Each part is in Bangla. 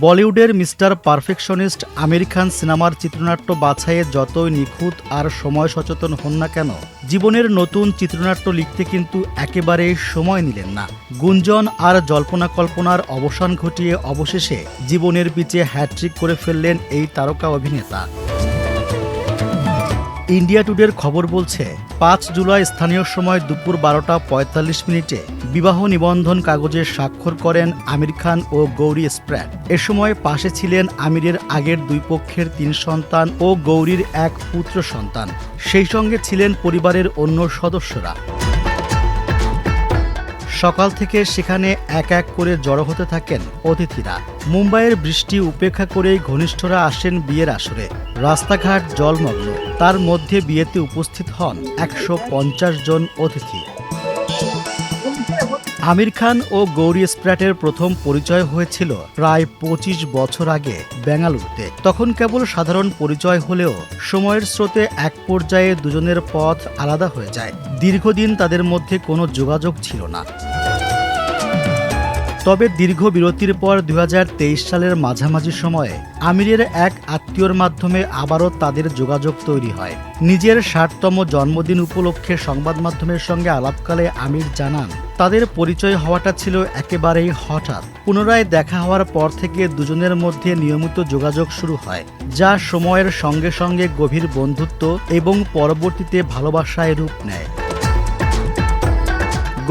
বলিউডের মিস্টার পারফেকশনিস্ট আমির খান সিনেমার চিত্রনাট্য বাছাইয়ে যতই নিখুঁত আর সময় সচেতন হন না কেন, জীবনের নতুন চিত্রনাট্য লিখতে কিন্তু একেবারেই সময় নিলেন না। গুঞ্জন আর জল্পনা কল্পনার অবসান ঘটিয়ে অবশেষে জীবনের পিচে হ্যাট্রিক করে ফেললেন এই তারকা অভিনেতা। ইন্ডিয়া টুডের খবর বলছে, ৫ জুলাই স্থানীয় সময় দুপুর ১২টা ৪৫ বিবাহ নিবন্ধন কাগজে স্বাক্ষর করেন আমির খান ও গৌরী স্প্র্যাট। এ সময় পাশে ছিলেন আমিরের আগের দুই পক্ষের ৩ সন্তান ও গৌরীর এক পুত্র সন্তান। সেই সঙ্গে ছিলেন পরিবারের অন্য সদস্যরা। সকাল থেকে সেখানে এক এক করে জড়ো হতে থাকেন অতিথিরা। মুম্বাইয়ের বৃষ্টি উপেক্ষা করেই ঘনিষ্ঠরা আসেন বিয়ের আসরে। রাস্তাঘাট জলমগ্ন, তার মধ্যে বিয়েতে উপস্থিত হন ১৫০ জন অতিথি। আমির খান ও গৌরী স্প্র্যাটের প্রথম পরিচয় হয়েছিল প্রায় ২৫ বছর আগে বেঙ্গালুরুতে। তখন কেবল সাধারণ পরিচয় হলেও সময়ের স্রোতে এক পর্যায়ে দুজনের পথ আলাদা হয়ে যায়। দীর্ঘদিন তাদের মধ্যে কোনো যোগাযোগ ছিল না। তবে দীর্ঘ বিরতির পর ২০২৩ সালের মাঝামাঝি সময়ে আমিরের এক আত্মীয়র মাধ্যমে আবারও তাদের যোগাযোগ তৈরি হয়। নিজের ৬০তম জন্মদিন উপলক্ষে সংবাদ মাধ্যমের সঙ্গে আলাপকালে আমির জানান, তাদের পরিচয় হওয়াটা ছিল একেবারেই হঠাৎ। পুনরায় দেখা হওয়ার পর থেকে দুজনের মধ্যে নিয়মিত যোগাযোগ শুরু হয়, যা সময়ের সঙ্গে সঙ্গে গভীর বন্ধুত্ব এবং পরবর্তীতে ভালোবাসায় রূপ নেয়।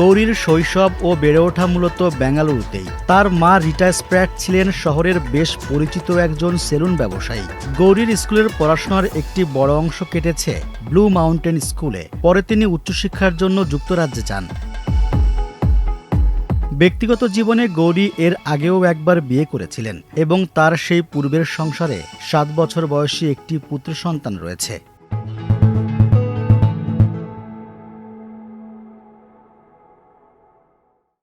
গৌরীর শৈশব ও বেড়ে ওঠা মূলত বেঙ্গালুরুতেই। তার মা রিটা স্প্র্যাট ছিলেন শহরের বেশ পরিচিত একজন সেলুন ব্যবসায়ী। গৌরীর স্কুলের পড়াশোনার একটি বড় অংশ কেটেছে ব্লু মাউন্টেন স্কুলে। পরে তিনি উচ্চশিক্ষার জন্য যুক্তরাজ্যে যান। ব্যক্তিগত জীবনে গৌরী এর আগেও একবার বিয়ে করেছিলেন এবং তার সেই পূর্বের সংসারে ৭ বছর বয়সী একটি পুত্র সন্তান রয়েছে।